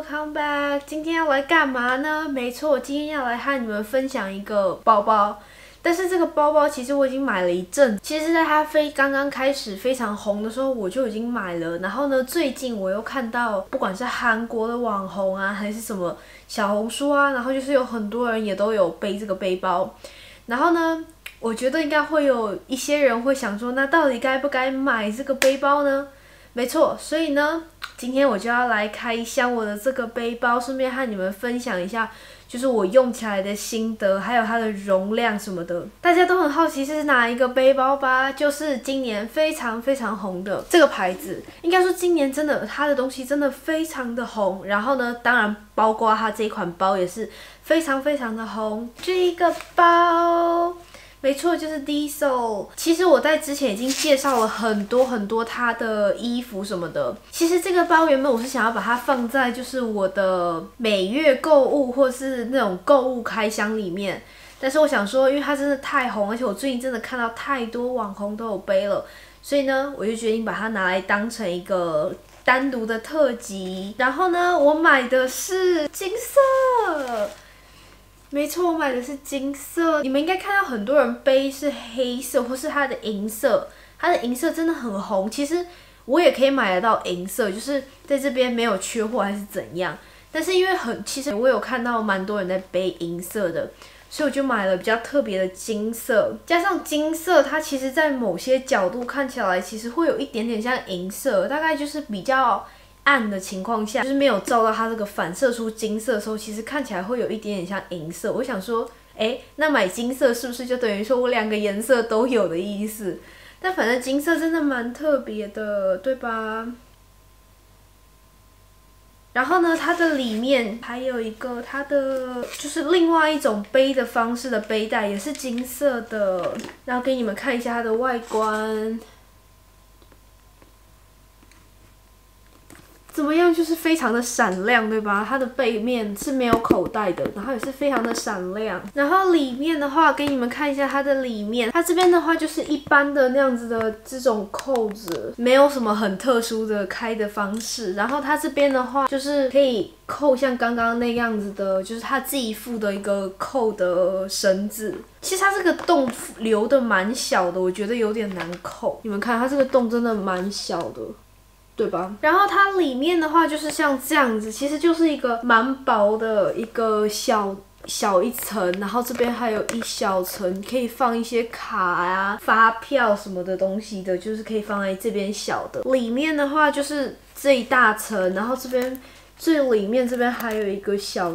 Welcome back！ 今天要来干嘛呢？没错，今天要来和你们分享一个包包。但是这个包包其实我已经买了一阵，其实在它刚刚开始非常红的时候，我就已经买了。然后呢，最近我又看到，不管是韩国的网红啊，还是什么小红书啊，然后就是有很多人也都有背这个背包。然后呢，我觉得应该会有一些人会想说，那到底该不该买这个背包呢？没错，所以呢，今天我就要来开箱我的这个背包，顺便和你们分享一下，就是我用起来的心得，还有它的容量什么的。大家都很好奇是哪一个背包吧？就是今年非常非常红的这个牌子。应该说今年真的它的东西真的非常的红。然后呢，当然包括它这一款包也是非常非常的红。这一个包。没错，就是 Diesel。其实我在之前已经介绍了很多它的衣服什么的。其实这个包原本我是想要把它放在就是我的每月购物或是那种购物开箱里面，但是我想说，因为它真的太红，而且我最近真的看到太多网红都有背了，所以呢，我就决定把它拿来当成一个单独的特辑。然后呢，我买的是金色。没错，我买的是金色。你们应该看到很多人背是黑色或是它的银色，它的银色真的很红。其实我也可以买得到银色，就是在这边没有缺货还是怎样。但是因为其实我有看到蛮多人在背银色的，所以我就买了比较特别的金色。加上金色，它其实在某些角度看起来其实会有一点点像银色，大概就是比较暗的情况下，就是没有照到它这个反射出金色的时候，其实看起来会有一点点像银色。我想说，那买金色是不是就等于说我两个颜色都有的意思？但反正金色真的蛮特别的，对吧？然后呢，它的里面还有一个它的就是另外一种背的方式的背带，也是金色的。然后给你们看一下它的外观。怎么样？就是非常的闪亮，对吧？它的背面是没有口袋的，然后也是非常的闪亮。然后里面的话，给你们看一下它的里面。它这边的话就是一般的那样子的这种扣子，没有什么很特殊的开的方式。然后它这边的话就是可以扣像刚刚那样子的，就是它自己附的一个扣的绳子。其实它这个洞留的蛮小的，我觉得有点难扣。你们看，它这个洞真的蛮小的。对吧？然后它里面的话就是像这样子，其实就是一个蛮薄的一个小一层，然后这边还有一小层可以放一些卡啊、发票什么的东西的，就是可以放在这边小的。里面的话就是这一大层，然后这边最里面这边还有一个小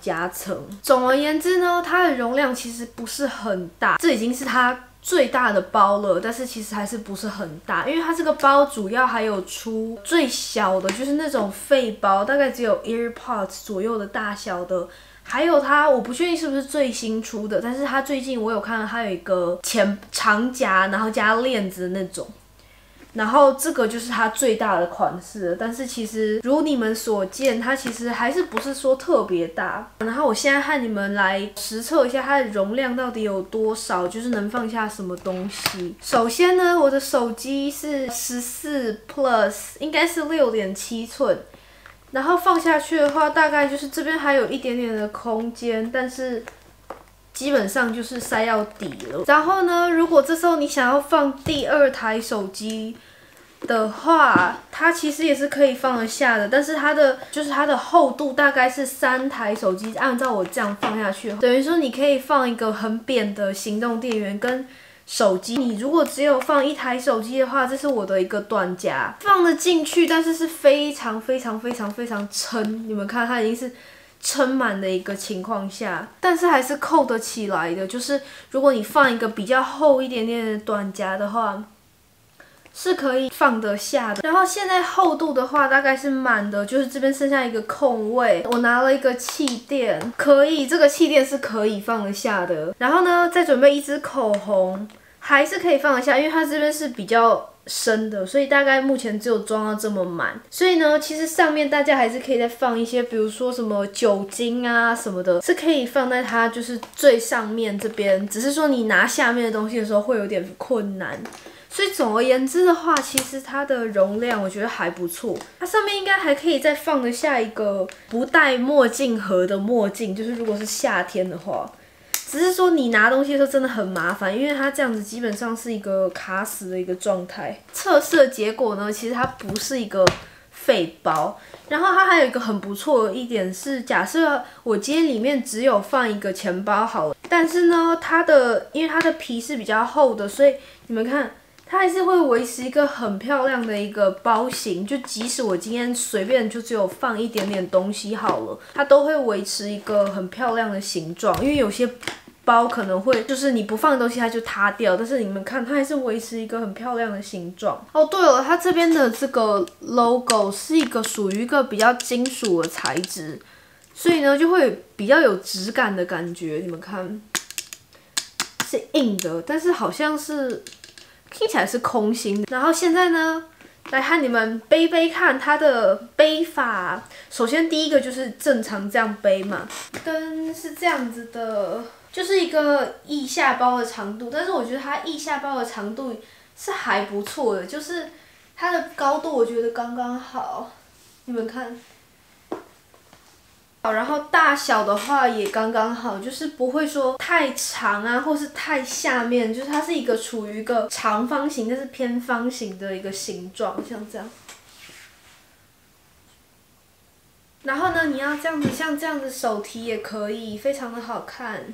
夹层。总而言之呢，它的容量其实不是很大，这已经是它最大的包了，但是其实还是不是很大，因为它这个包主要还有出最小的，就是那种废包，大概只有 AirPods 左右的大小的。还有它，我不确定是不是最新出的，但是它最近我有看到它有一个长夹，然后加链子的那种。然后这个就是它最大的款式了，但是其实如你们所见，它其实还是不是说特别大。然后我现在和你们来实测一下它的容量到底有多少，就是能放下什么东西。首先呢，我的手机是14 Plus， 应该是6.7寸。然后放下去的话，大概就是这边还有一点点的空间，但是基本上就是塞到底了。然后呢，如果这时候你想要放第二台手机的话，它其实也是可以放得下的，但是它的厚度大概是3台手机，按照我这样放下去，等于说你可以放一个很扁的行动电源跟手机。你如果只有放一台手机的话，这是我的一个短夹，放得进去，但是是非常非常非常非常撑。你们看，它已经是撑满的一个情况下，但是还是扣得起来的。就是如果你放一个比较厚一点点的短夹的话，是可以放得下的。然后现在厚度的话，大概是满的，就是这边剩下一个空位。我拿了一个气垫，这个气垫是可以放得下的。然后呢，再准备一支口红，还是可以放得下，因为它这边是比较深的，所以大概目前只有装到这么满。所以呢，其实上面大家还是可以再放一些，比如说什么酒精啊什么的，是可以放在它就是最上面这边，只是说你拿下面的东西的时候会有点困难。所以总而言之的话，其实它的容量我觉得还不错。它上面应该还可以再放得下一个不戴墨镜盒的墨镜，就是如果是夏天的话。只是说你拿东西的时候真的很麻烦，因为它这样子基本上是一个卡死的一个状态。测试的结果呢，其实它不是一个废包。然后它还有一个很不错的一点是，假设我今天里面只有放一个钱包好了，但是呢，因为它的皮是比较厚的，所以你们看。它还是会维持一个很漂亮的一个包型，就即使我今天随便就只有放一点点东西好了，它都会维持一个很漂亮的形状。因为有些包可能会就是你不放东西它就塌掉，但是你们看它还是维持一个很漂亮的形状。哦，对了，它这边的这个 logo 是一个属于一个比较金属的材质，所以呢就会比较有质感的感觉。你们看是硬的，但是好像是。听起来是空心的，然后现在呢，来和你们背背看它的背法。首先第一个就是正常这样背嘛，灯是这样子的，就是一个腋下包的长度，但是我觉得它腋下包的长度是还不错的，就是它的高度我觉得刚刚好，你们看。然后大小的话也刚刚好，就是不会说太长啊，或是太下面，就是它是一个处于一个长方形，但是偏方形的一个形状，像这样。然后呢，你要这样子，像这样子手提也可以，非常的好看。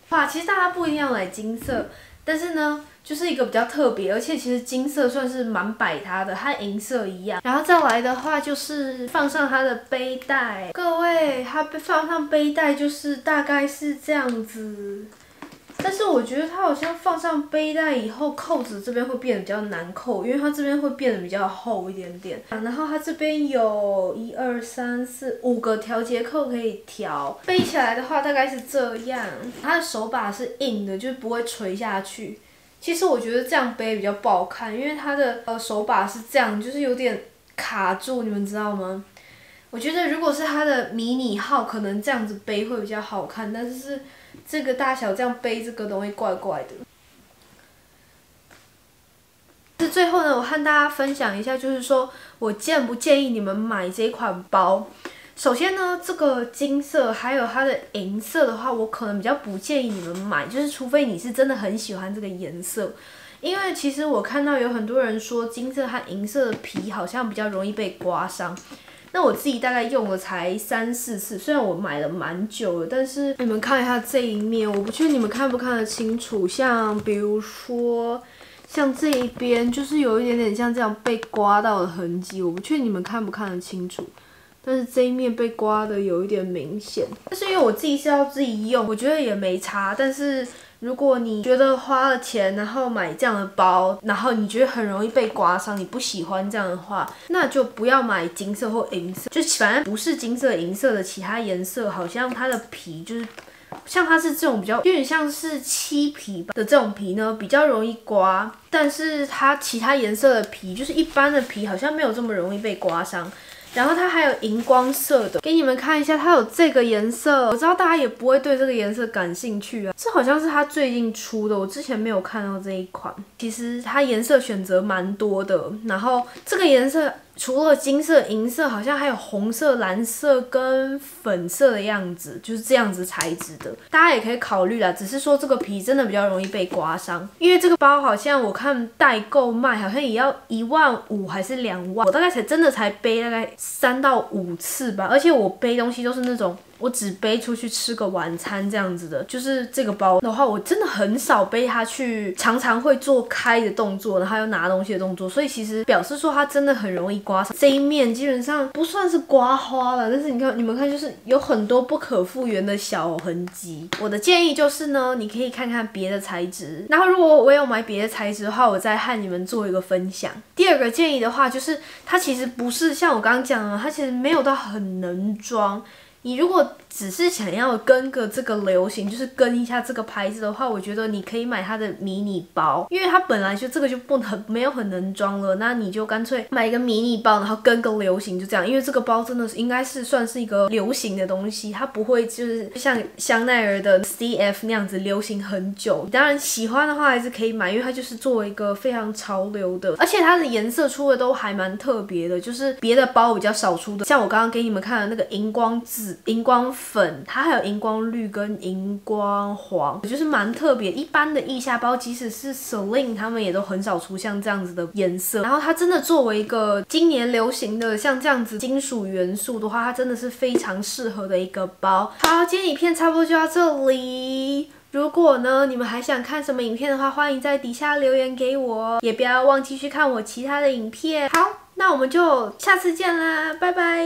哇，其实大家不一定要买金色，但是呢。就是一个比较特别，而且其实金色算是蛮百搭的，它银色一样。然后再来的话就是放上它的背带，各位，它放上背带就是大概是这样子。但是我觉得它好像放上背带以后，扣子这边会变得比较难扣，因为它这边会变得比较厚一点点。然后它这边有1、2、3、4、5个调节扣可以调，背起来的话大概是这样。它的手把是硬的，就是不会垂下去。其实我觉得这样背比较不好看，因为它的手把是这样，就是有点卡住，你们知道吗？我觉得如果是它的迷你号，可能这样子背会比较好看，但是这个大小这样背这个东西怪怪的。最后呢，我和大家分享一下，就是说我建不建议你们买这款包。首先呢，这个金色还有它的银色的话，我可能比较不建议你们买，就是除非你是真的很喜欢这个颜色，因为其实我看到有很多人说金色和银色的皮好像比较容易被刮伤。那我自己大概用了才3、4次，虽然我买了蛮久了，但是你们看一下这一面，我不确定你们看不看得清楚，像比如说。像这一边就是有一点点像这样被刮到的痕迹，我不确定你们看不看得清楚。但是这一面被刮的有一点明显，但是因为我自己是要自己用，我觉得也没差。但是如果你觉得花了钱，然后买这样的包，然后你觉得很容易被刮伤，你不喜欢这样的话，那就不要买金色或银色，就反正不是金色、银色的其他颜色，好像它的皮就是。像它是这种比较有点像是漆皮的这种皮呢，比较容易刮，但是它其他颜色的皮，就是一般的皮，好像没有这么容易被刮伤。然后它还有荧光色的，给你们看一下，它有这个颜色。我知道大家也不会对这个颜色感兴趣啊，这好像是它最近出的，我之前没有看到这一款。其实它颜色选择蛮多的，然后这个颜色。除了金色、银色，好像还有红色、蓝色跟粉色的样子，就是这样子材质的，大家也可以考虑啦。只是说这个皮真的比较容易被刮伤，因为这个包好像我看代购卖好像也要15000还是2万，我大概真的才背大概3到5次吧，而且我背东西都是那种。我只背出去吃个晚餐这样子的，就是这个包的话，我真的很少背它去，常常会做开的动作，然后又拿东西的动作，所以其实表示说它真的很容易刮伤。这一面基本上不算是刮花了，但是你们看，就是有很多不可复原的小痕迹。我的建议就是呢，你可以看看别的材质，然后如果我有买别的材质的话，我再和你们做一个分享。第二个建议的话，就是它其实不是像我刚刚讲的，它其实没有到很能装。你如果只是想要跟个这个流行，就是跟一下这个牌子的话，我觉得你可以买它的迷你包，因为它本来就这个就没有很能装了，那你就干脆买一个迷你包，然后跟个流行就这样，因为这个包真的是应该是算是一个流行的东西，它不会就是像香奈儿的 CF 那样子流行很久。当然喜欢的话还是可以买，因为它就是作为一个非常潮流的，而且它的颜色出的都还蛮特别的，就是别的包比较少出的，像我刚刚给你们看的那个荧光紫、荧光粉，它还有荧光绿跟荧光黄，就是蛮特别。一般的腋下包，即使是 Celine 他们也都很少出像这样子的颜色。然后它真的作为一个今年流行的像这样子金属元素的话，它真的是非常适合的一个包。好，今天影片差不多就到这里。如果呢，你们还想看什么影片的话，欢迎在底下留言给我，也不要忘记去看我其他的影片。好，那我们就下次见啦，拜拜。